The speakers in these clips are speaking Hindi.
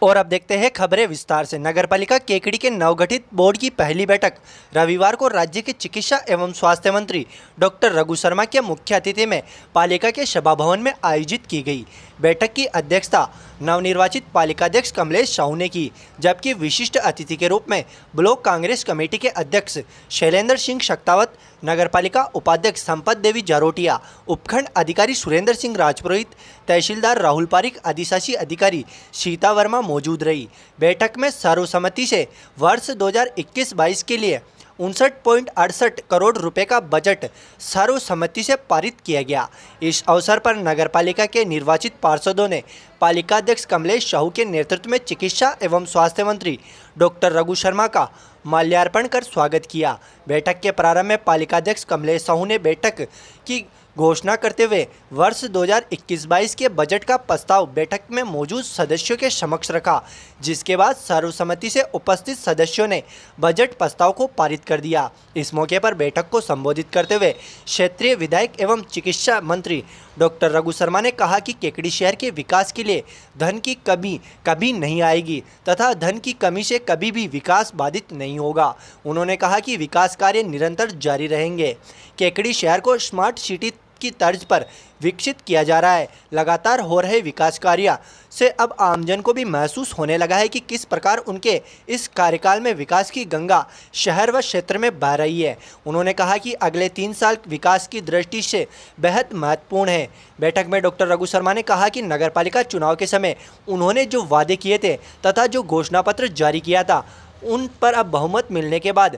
और अब देखते हैं खबरें विस्तार से। नगरपालिका केकड़ी के नवगठित बोर्ड की पहली बैठक रविवार को राज्य के चिकित्सा एवं स्वास्थ्य मंत्री डॉक्टर रघु शर्मा के मुख्य अतिथि में पालिका के सभा भवन में आयोजित की गई। बैठक की अध्यक्षता नवनिर्वाचित पालिकाध्यक्ष कमलेश साहू ने की, जबकि विशिष्ट अतिथि के रूप में ब्लॉक कांग्रेस कमेटी के अध्यक्ष शैलेंद्र सिंह शक्तावत, नगरपालिका उपाध्यक्ष संपत देवी जारोटिया, उपखंड अधिकारी सुरेंद्र सिंह राजपुरोहित, तहसीलदार राहुल पारिक, अधिशासी अधिकारी सीता वर्मा मौजूद रही। बैठक में सर्वसम्मति से वर्ष 2021-22 के लिए 59.68 करोड़ रुपए का बजट सर्वसम्मति से पारित किया गया। इस अवसर पर नगरपालिका के निर्वाचित पार्षदों ने पालिकाध्यक्ष कमलेश साहू के नेतृत्व में चिकित्सा एवं स्वास्थ्य मंत्री डॉक्टर रघु शर्मा का माल्यार्पण कर स्वागत किया। बैठक के प्रारंभ में पालिकाध्यक्ष कमलेश साहू ने बैठक की घोषणा करते हुए वर्ष 2021-22 के बजट का प्रस्ताव बैठक में मौजूद सदस्यों के समक्ष रखा, जिसके बाद सर्वसम्मति से उपस्थित सदस्यों ने बजट प्रस्ताव को पारित कर दिया। इस मौके पर बैठक को संबोधित करते हुए क्षेत्रीय विधायक एवं चिकित्सा मंत्री डॉक्टर रघु शर्मा ने कहा कि केकड़ी शहर के विकास के लिए धन की कमी कभी नहीं आएगी तथा धन की कमी से कभी भी विकास बाधित नहीं होगा। उन्होंने कहा कि विकास कार्य निरंतर जारी रहेंगे। केकड़ी शहर को स्मार्ट सिटी की तर्ज पर विकसित किया जा रहा है। लगातार हो रहे विकास कार्य से अब आमजन को भी महसूस होने लगा है कि किस प्रकार उनके इस कार्यकाल में विकास की गंगा शहर व क्षेत्र में बह रही है। उन्होंने कहा कि अगले 3 साल विकास की दृष्टि से बेहद महत्वपूर्ण है। बैठक में डॉक्टर रघु शर्मा ने कहा कि नगरपालिका चुनाव के समय उन्होंने जो वादे किए थे तथा जो घोषणा पत्र जारी किया था, उन पर अब बहुमत मिलने के बाद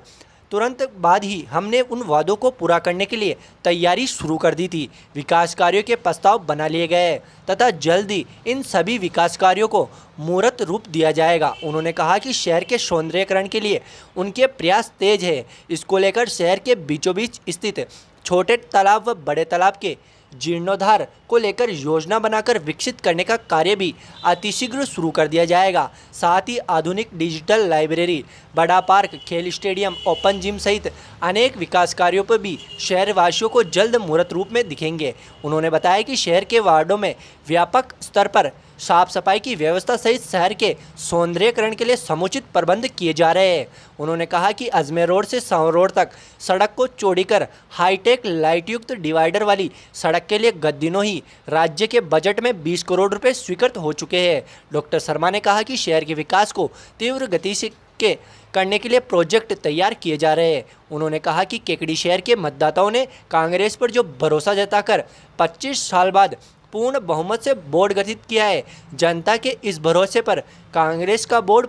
तुरंत बाद ही हमने उन वादों को पूरा करने के लिए तैयारी शुरू कर दी थी। विकास कार्यों के प्रस्ताव बना लिए गए तथा जल्द ही इन सभी विकास कार्यों को मूर्त रूप दिया जाएगा। उन्होंने कहा कि शहर के सौंदर्यीकरण के लिए उनके प्रयास तेज है। इसको लेकर शहर के बीचों बीच स्थित छोटे तालाब व बड़े तालाब के जीर्णोद्धार को लेकर योजना बनाकर विकसित करने का कार्य भी अतिशीघ्र शुरू कर दिया जाएगा। साथ ही आधुनिक डिजिटल लाइब्रेरी, बड़ा पार्क, खेल स्टेडियम, ओपन जिम सहित अनेक विकास कार्यों पर भी शहरवासियों को जल्द मूर्त रूप में दिखेंगे। उन्होंने बताया कि शहर के वार्डों में व्यापक स्तर पर साफ सफाई की व्यवस्था सहित शहर के सौंदर्यीकरण के लिए समुचित प्रबंध किए जा रहे हैं। उन्होंने कहा कि अजमेर रोड से सांवर रोड तक सड़क को चौड़ी कर हाईटेक लाइट युक्त डिवाइडर वाली सड़क के लिए गत दिनों ही राज्य के बजट में 20 करोड़ रुपए स्वीकृत हो चुके हैं। डॉक्टर शर्मा ने कहा कि शहर के विकास को तीव्र गति से करने के लिए प्रोजेक्ट तैयार किए जा रहे हैं। उन्होंने कहा कि केकड़ी शहर के मतदाताओं ने कांग्रेस पर जो भरोसा जताकर 25 साल बाद पूर्ण बहुमत से बोर्ड गठित किया है, जनता के इस भरोसे पर कांग्रेस का बोर्ड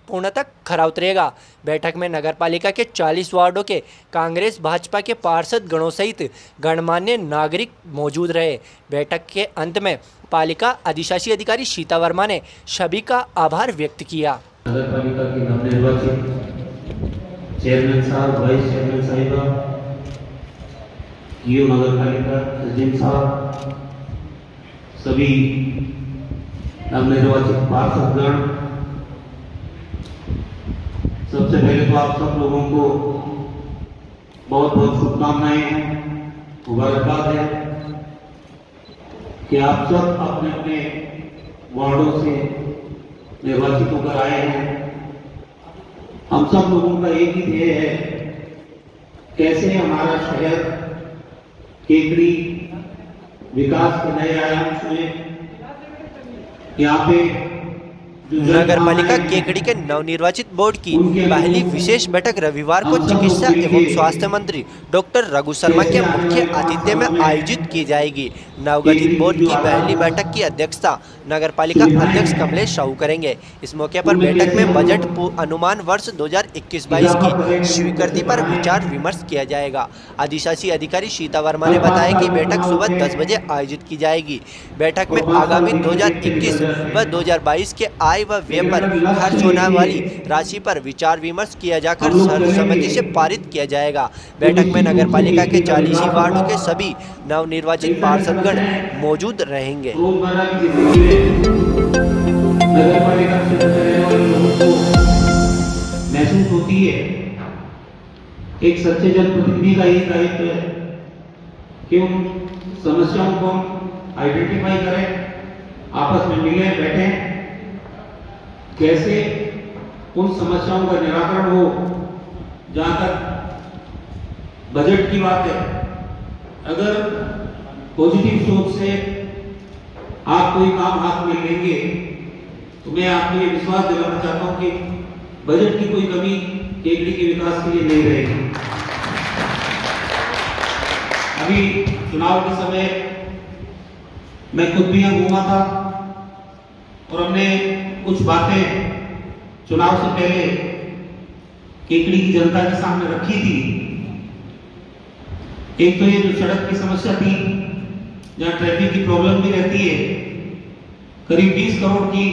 पूर्णतः खरा उतरेगा। बैठक में नगरपालिका के 40 वार्डों के कांग्रेस भाजपा के पार्षद गणों सहित गणमान्य नागरिक मौजूद रहे। बैठक के अंत में पालिका अधिशासी अधिकारी सीता वर्मा ने सभी का आभार व्यक्त किया। नगरपालिका की नवनिर्वाचित चेयरमैन साहब, वाइस चेयरमैन साहिबा, ईओ नगरपालिका सजीम साहब, सभी नवनिर्वाचित पार्षदगण, सबसे पहले तो आप सब लोगों को बहुत बहुत शुभकामनाएं, मुबारकबाद है कि आप सब अपने अपने वार्डों से निर्वाचित होकर आए हैं। हम सब लोगों का एक ही ध्येय है, कैसे हमारा शहर केकड़ी विकास के नए आयाम छुए। यहाँ पे नगरपालिका केकड़ी के नवनिर्वाचित बोर्ड की पहली विशेष बैठक रविवार को चिकित्सा एवं स्वास्थ्य मंत्री डॉक्टर रघु शर्मा के मुख्य आतिथ्य में आयोजित की जाएगी। नवगठित बोर्ड की पहली बैठक की अध्यक्षता नगरपालिका अध्यक्ष कमलेश साहू करेंगे। इस मौके पर बैठक में बजट अनुमान वर्ष 2021-22 की स्वीकृति पर विचार विमर्श किया जाएगा। अधिशासी अधिकारी सीता वर्मा ने बताया कि बैठक सुबह 10 बजे आयोजित की जाएगी। बैठक में आगामी 2021 व 2022 के आय व व्यय पर खर्च होने वाली राशि पर विचार विमर्श किया जाकर सर्वसम्मति से पारित किया जाएगा। बैठक में नगरपालिका के 40 वार्डों के सभी नवनिर्वाचित पार्षदगण मौजूद रहेंगे। महसूस होती है, एक सच्चे जनप्रतिनिधि का ही दायित्व है कि उन समस्याओं को आइडेंटिफाई करें, आपस में मिले, बैठे कैसे उन समस्याओं का निराकरण हो। जहां तक बजट की बात है, अगर पॉजिटिव सोच से आप कोई काम हाथ में लेंगे तो मैं आपको ये विश्वास दिलाना चाहता हूं कि बजट की कोई कमी केकड़ी के विकास के लिए नहीं रहेगी। अभी चुनाव के समय मैं खुद भी यहां घूमा था और हमने कुछ बातें चुनाव से पहले केकड़ी की जनता के सामने रखी थी। एक तो ये जो सड़क की समस्या थी, जहां ट्रैफिक की प्रॉब्लम भी रहती है, करीब 20 करोड़ की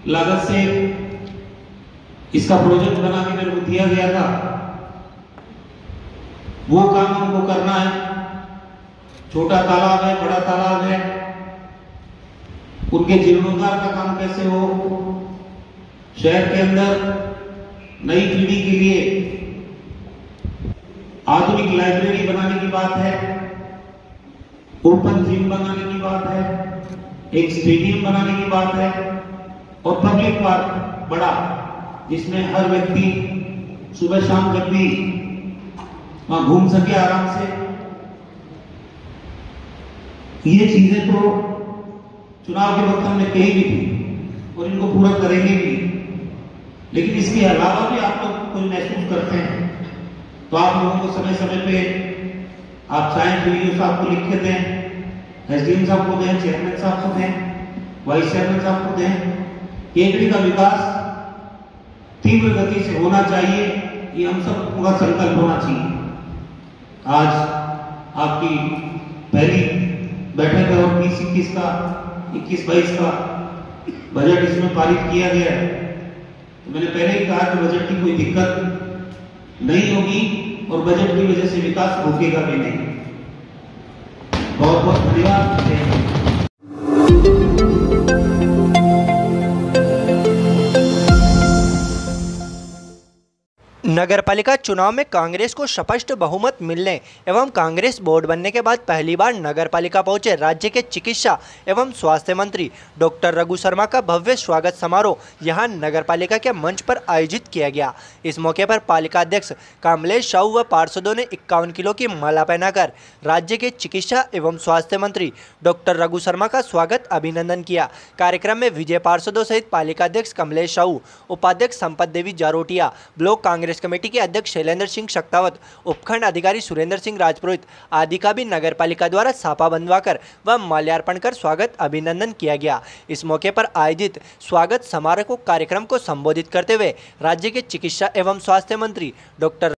लागत से इसका प्रोजेक्ट बना के मेरे को दिया गया था। वो काम हमको करना है। छोटा तालाब है, बड़ा तालाब है, उनके जीर्णोद्धार का काम कैसे हो, शहर के अंदर नई पीढ़ी के लिए आधुनिक लाइब्रेरी बनाने की बात है, ओपन जिम बनाने की बात है, एक स्टेडियम बनाने की बात है और पब्लिक पार्क बड़ा, जिसमें हर व्यक्ति सुबह शाम जब भी वहां घूम सके आराम से। ये चीजें तो चुनाव के वक्त हमने कही भी थी और इनको पूरा करेंगे भी, लेकिन इसके अलावा भी आप लोग कोई महसूस करते हैं तो आप लोगों को समय समय पे आप चाहें तो वीडियो साहब को लिख के दें, एसडीएम साहब को दें, चेयरमैन साहब को दें, वाइस चेयरमैन साहब को दें। केकड़ी का विकास तीव्र गति से होना चाहिए, ये हम सब पूरा संकल्प होना चाहिए। आज आपकी पहली बैठक है और 20-21 का 21-22 का बजट इसमें पारित किया गया है। तो मैंने पहले ही कहा कि बजट की कोई दिक्कत नहीं होगी और बजट की वजह से विकास रुकेगा भी नहीं। बहुत बहुत धन्यवाद। नगरपालिका चुनाव में कांग्रेस को स्पष्ट बहुमत मिलने एवं कांग्रेस बोर्ड बनने के बाद पहली बार नगरपालिका पहुंचे राज्य के चिकित्सा एवं स्वास्थ्य मंत्री डॉक्टर रघु शर्मा का भव्य स्वागत समारोह यहां नगरपालिका के मंच पर आयोजित किया गया। इस मौके पर पालिका अध्यक्ष कमलेश साहू व पार्षदों ने 51 किलो की माला पहनाकर राज्य के चिकित्सा एवं स्वास्थ्य मंत्री डॉक्टर रघु शर्मा का स्वागत अभिनंदन किया। कार्यक्रम में विजय पार्षदों सहित पालिका अध्यक्ष कमलेश साहू, उपाध्यक्ष संपत देवी जारोटिया, ब्लॉक कांग्रेस कमेटी के अध्यक्ष शैलेंद्र सिंह शक्तावत, उपखंड अधिकारी सुरेंद्र सिंह राजपुरोहित आदि का भी नगरपालिका द्वारा छापा बंधवाकर व माल्यार्पण कर स्वागत अभिनंदन किया गया। इस मौके पर आयोजित स्वागत समारोह को कार्यक्रम को संबोधित करते हुए राज्य के चिकित्सा एवं स्वास्थ्य मंत्री डॉक्टर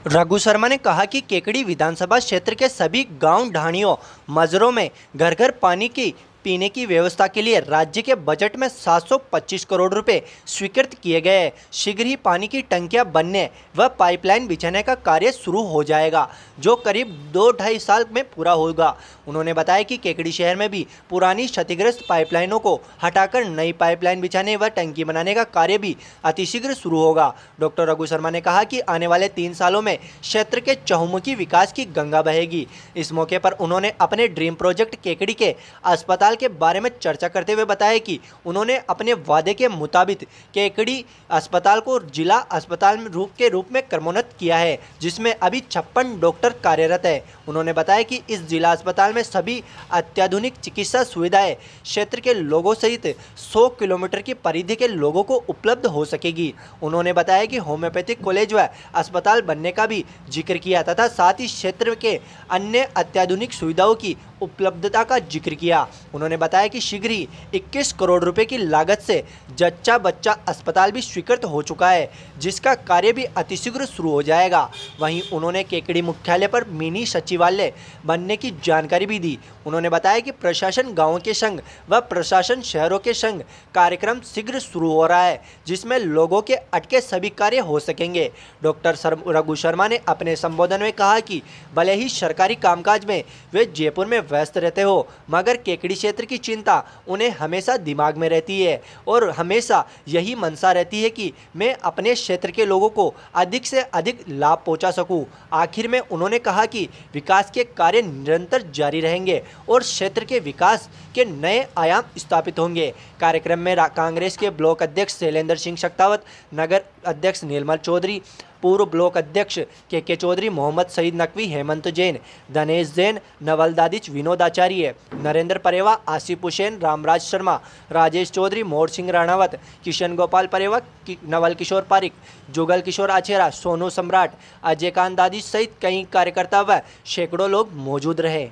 रघु शर्मा ने कहा कि केकड़ी विधानसभा क्षेत्र के सभी गांव ढाणियों मजरों में घर घर पानी की पीने की व्यवस्था के लिए राज्य के बजट में 725 करोड़ रुपए स्वीकृत किए गए। शीघ्र ही पानी की टंकियां बनने व पाइपलाइन बिछाने का कार्य शुरू हो जाएगा, जो करीब 2-2.5 साल में पूरा होगा। उन्होंने बताया कि केकड़ी शहर में भी पुरानी क्षतिग्रस्त पाइपलाइनों को हटाकर नई पाइपलाइन बिछाने व टंकी बनाने का कार्य भी अतिशीघ्र शुरू होगा। डॉक्टर रघु शर्मा ने कहा कि आने वाले 3 सालों में क्षेत्र के चहुमुखी विकास की गंगा बहेगी। इस मौके पर उन्होंने अपने ड्रीम प्रोजेक्ट केकड़ी के अस्पताल के बारे में चर्चा करते हुए बताया कि उन्होंने अपने वादे के मुताबिक केकड़ी अस्पताल को जिला अस्पताल के रूप में क्रमोन्नत किया है, जिसमें अभी 56 डॉक्टर कार्यरत है। उन्होंने बताया कि इस जिला अस्पताल में सभी अत्याधुनिक चिकित्सा सुविधाएं क्षेत्र के लोगों सहित 100 किलोमीटर की परिधि के लोगों को उपलब्ध हो सकेगी। उन्होंने बताया कि होम्योपैथिक कॉलेज व अस्पताल बनने का भी जिक्र किया तथा साथ ही क्षेत्र के अन्य अत्याधुनिक सुविधाओं की उपलब्धता का जिक्र किया। उन्होंने बताया कि शीघ्र ही 21 करोड़ रुपए की लागत से जच्चा बच्चा अस्पताल भी स्वीकृत हो चुका है, जिसका कार्य भी अतिशीघ्र शुरू हो जाएगा। वहीं उन्होंने केकड़ी मुख्यालय पर मिनी सचिवालय बनने की जानकारी भी दी। उन्होंने बताया कि प्रशासन गांवों के संग व प्रशासन शहरों के संग कार्यक्रम शीघ्र शुरू हो रहा है, जिसमें लोगों के अटके सभी कार्य हो सकेंगे। डॉक्टर रघु शर्मा ने अपने संबोधन में कहा कि भले ही सरकारी कामकाज में वे जयपुर में व्यस्त रहते हो, मगर केकड़ी क्षेत्र क्षेत्र की चिंता उन्हें हमेशा दिमाग में रहती है और हमेशा यही मनसा रहती है कि मैं अपने क्षेत्र के लोगों को अधिक से अधिक लाभ पहुंचा सकूं। आखिर में उन्होंने कहा कि विकास के कार्य निरंतर जारी रहेंगे और क्षेत्र के विकास के नए आयाम स्थापित होंगे। कार्यक्रम में कांग्रेस के ब्लॉक अध्यक्ष शैलेंद्र सिंह शक्तावत, नगर अध्यक्ष नीलमल चौधरी, पूर्व ब्लॉक अध्यक्ष के चौधरी, मोहम्मद सईद नकवी, हेमंत जैन, धनेश जैन, नवल दादिच, विनोद आचार्य, नरेंद्र परेवा, आसिफ हुसैन, रामराज शर्मा, राजेश चौधरी, मोर सिंह राणावत, किशन गोपाल परेवा, नवल किशोर पारिक, जुगल किशोर आचेरा, सोनू सम्राट, अजय कांत दादिच सहित कई कार्यकर्ता व सैकड़ों लोग मौजूद रहे।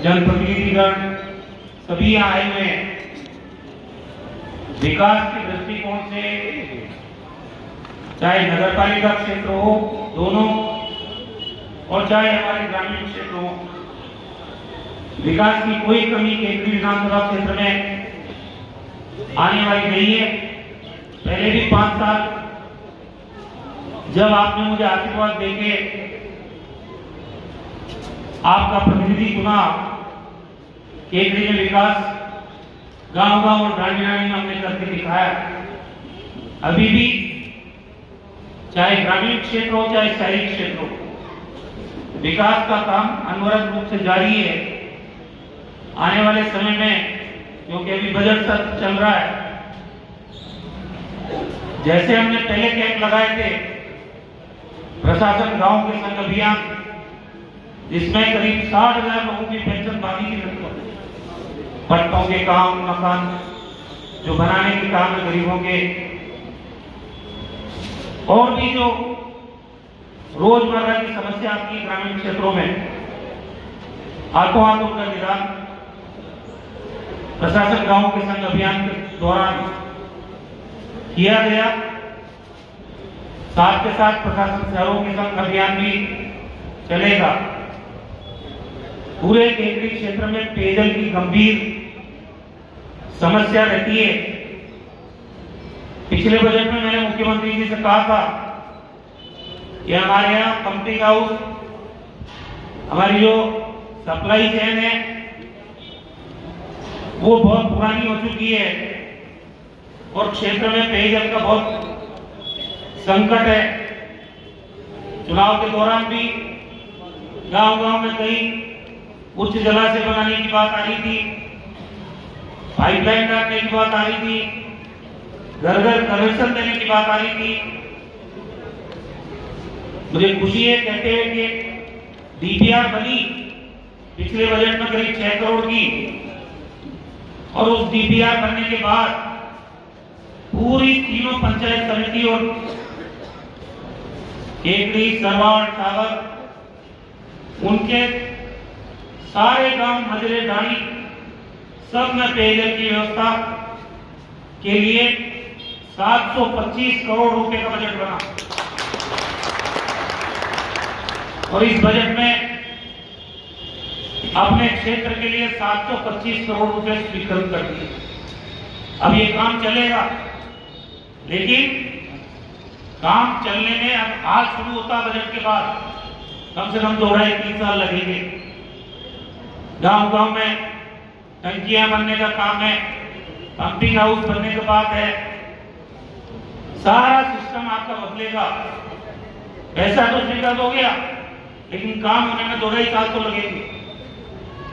जनप्रतिनिधिगण सभी आए हुए हैं। विकास के दृष्टिकोण से चाहे नगरपालिका क्षेत्र हो दोनों और चाहे हमारे ग्रामीण क्षेत्र हो, विकास की कोई कमी केंद्रीय विधानसभा क्षेत्र में आने वाली नहीं है। पहले भी 5 साल जब आपने मुझे आशीर्वाद देके आपका प्रतिनिधि चुना, केंद्रीय में विकास गांव-गांव और ग्रामीण में हमने करके दिखाया। अभी भी चाहे ग्रामीण क्षेत्र हो चाहे शहरी क्षेत्र हो, विकास का काम अनवरत रूप से जारी है। आने वाले समय में क्योंकि अभी बजट सत्र चल रहा है, जैसे हमने पहले कैंप लगाए थे प्रशासन गांव के संग अभियान, जिसमें करीब 60,000 लोगों की पेंशन बाकी की लगभग पट्टों के काम, मकान जो बनाने के काम है गरीबों के, और भी जो रोजमर्रा की समस्या आपकी ग्रामीण क्षेत्रों में, हाथों हाथ उनका निदान प्रशासन गांव के संग अभियान के दौरान किया गया। साथ के साथ प्रशासन शहरों के संग अभियान भी चलेगा। पूरे केंद्रीय क्षेत्र में पेयजल की गंभीर समस्या रहती है। पिछले बजट में मैंने मुख्यमंत्री जी से कहा था कि हमारे यहाँ पंपिंग हाउस, हमारी जो सप्लाई चेन है वो बहुत पुरानी हो चुकी है और क्षेत्र में पेयजल का बहुत संकट है। चुनाव के दौरान भी गांव-गांव में कई उच्च जलाशय बनाने की बात आ रही थी, पाइपलाइन डालने की बात आ रही थी, घर-घर कनेक्शन देने की बात आ रही थी। मुझे खुशी है कहते हुए कि डीपीआर बनी पिछले बजट में करीब 6 करोड़ की, और उस डीपीआर बनने के बाद पूरी तीनों पंचायत समिति और केकड़ी, सरवाड़, सागर, उनके सारे गांव मजरे डाली सब में पेयजल की व्यवस्था के लिए 725 करोड़ रुपए का बजट बना। और इस बजट में अपने क्षेत्र के लिए 725 करोड़ रुपए स्वीकृत कर दिए। अब ये काम चलेगा, लेकिन काम चलने में अब आज शुरू होता बजट के बाद कम से कम 2-3 साल लगेंगे। गांव-गांव में टंकियां बनने का काम है, पंपिंग हाउस बनने की बात है, सारा सिस्टम आपका बदलेगा। पैसा तो स्वीकृत हो गया, लेकिन काम होने में 2-2.5 साल तो लगेंगे।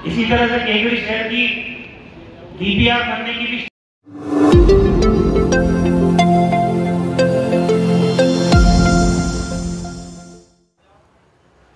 इसी तरह से केकड़ी शहर की डीपीआर बनने की भी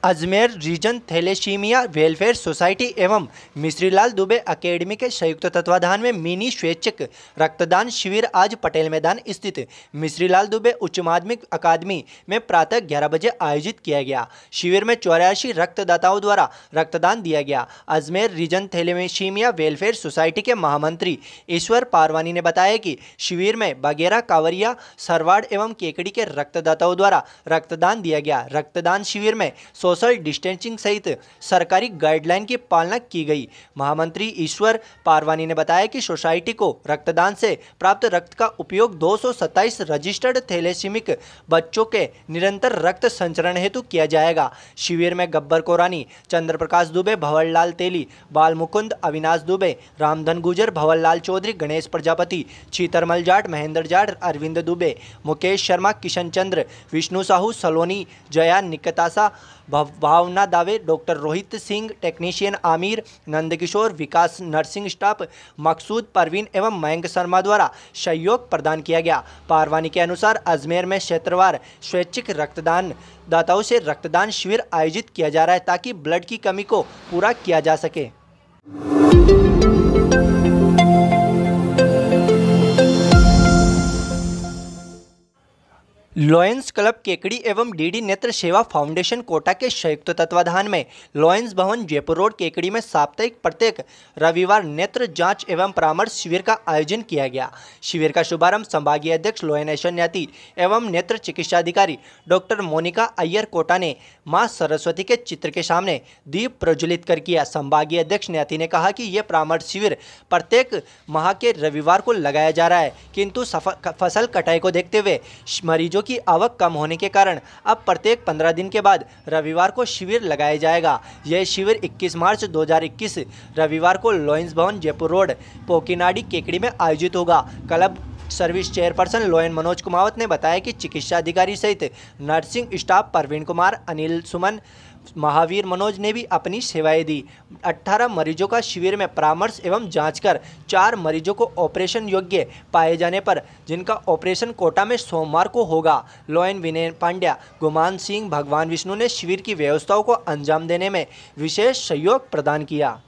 Ajmer region thalassemia welfare society एवं मिश्रीलाल दुबे अकेडमी के संयुक्त तत्वाधान में मिनी स्वैच्छिक रक्तदान शिविर आज पटेल मैदान स्थित मिश्रीलाल दुबे उच्च माध्यमिक अकादमी में प्रातः 11 बजे आयोजित किया गया। शिविर में 84 रक्तदाताओं द्वारा रक्तदान दिया गया। Ajmer region thalassemia welfare society के महामंत्री ईश्वर पारवानी ने बताया कि शिविर में बगेरा, कावरिया, सरवाड़ एवं केकड़ी के रक्तदाताओं द्वारा रक्तदान दिया गया। रक्तदान शिविर में सोशल डिस्टेंसिंग सहित सरकारी गाइडलाइन की पालना की गई। महामंत्री ईश्वर पारवानी ने बताया कि सोसाइटी को रक्तदान से प्राप्त रक्त का उपयोग 227 रजिस्टर्ड थैलेसीमिक बच्चों के निरंतर रक्त संचरण हेतु किया जाएगा। शिविर में गब्बर कोरानी, चंद्र प्रकाश दुबे, भंवरलाल तेली, बाल मुकुंद, अविनाश दुबे, रामधन गुजर, भंवरलाल चौधरी, गणेश प्रजापति, छीतरमल जाट, महेंद्र जाट, अरविंद दुबे, मुकेश शर्मा, किशन चंद्र, विष्णु साहू, सलोनी, जया निकतासा, भावना दावे, डॉक्टर रोहित सिंह, टेक्नीशियन आमिर, नंदकिशोर, विकास नर्सिंग स्टाफ, मकसूद परवीन एवं मयंक शर्मा द्वारा सहयोग प्रदान किया गया। पारवानी के अनुसार अजमेर में क्षेत्रवार स्वैच्छिक रक्तदान दाताओं से रक्तदान शिविर आयोजित किया जा रहा है ताकि ब्लड की कमी को पूरा किया जा सके। लॉयंस क्लब केकड़ी एवं डीडी नेत्र सेवा फाउंडेशन कोटा के संयुक्त तत्वाधान में लॉयंस भवन जयपुर रोड केकड़ी में साप्ताहिक प्रत्येक रविवार नेत्र जांच एवं परामर्श शिविर का आयोजन किया गया। शिविर का शुभारंभ संभागीय अध्यक्ष लोयनेश्वर न्याती एवं नेत्र चिकित्सा अधिकारी डॉक्टर मोनिका अय्यर कोटा ने मां सरस्वती के चित्र के सामने दीप प्रज्वलित कर किया। संभागीय अध्यक्ष न्याती ने कहा कि यह परामर्श शिविर प्रत्येक माह के रविवार को लगाया जा रहा है, किंतु फसल कटाई को देखते हुए मरीजों की आवक कम होने के कारण अब प्रत्येक 15 दिन के बाद रविवार को शिविर लगाया जाएगा। यह शिविर 21 मार्च 2021 रविवार को लॉयंस भवन जयपुर रोड पोकीनाडी केकड़ी में आयोजित होगा। Club service chairperson लोयन Manoj Kumawat ने बताया कि चिकित्सा अधिकारी सहित नर्सिंग स्टाफ परवीन कुमार, अनिल सुमन, महावीर मनोज ने भी अपनी सेवाएं दी। 18 मरीजों का शिविर में परामर्श एवं जांच कर 4 मरीजों को ऑपरेशन योग्य पाए जाने पर जिनका ऑपरेशन कोटा में सोमवार को होगा। लोयन विनय पांड्या, गुमान सिंह, भगवान विष्णु ने शिविर की व्यवस्थाओं को अंजाम देने में विशेष सहयोग प्रदान किया।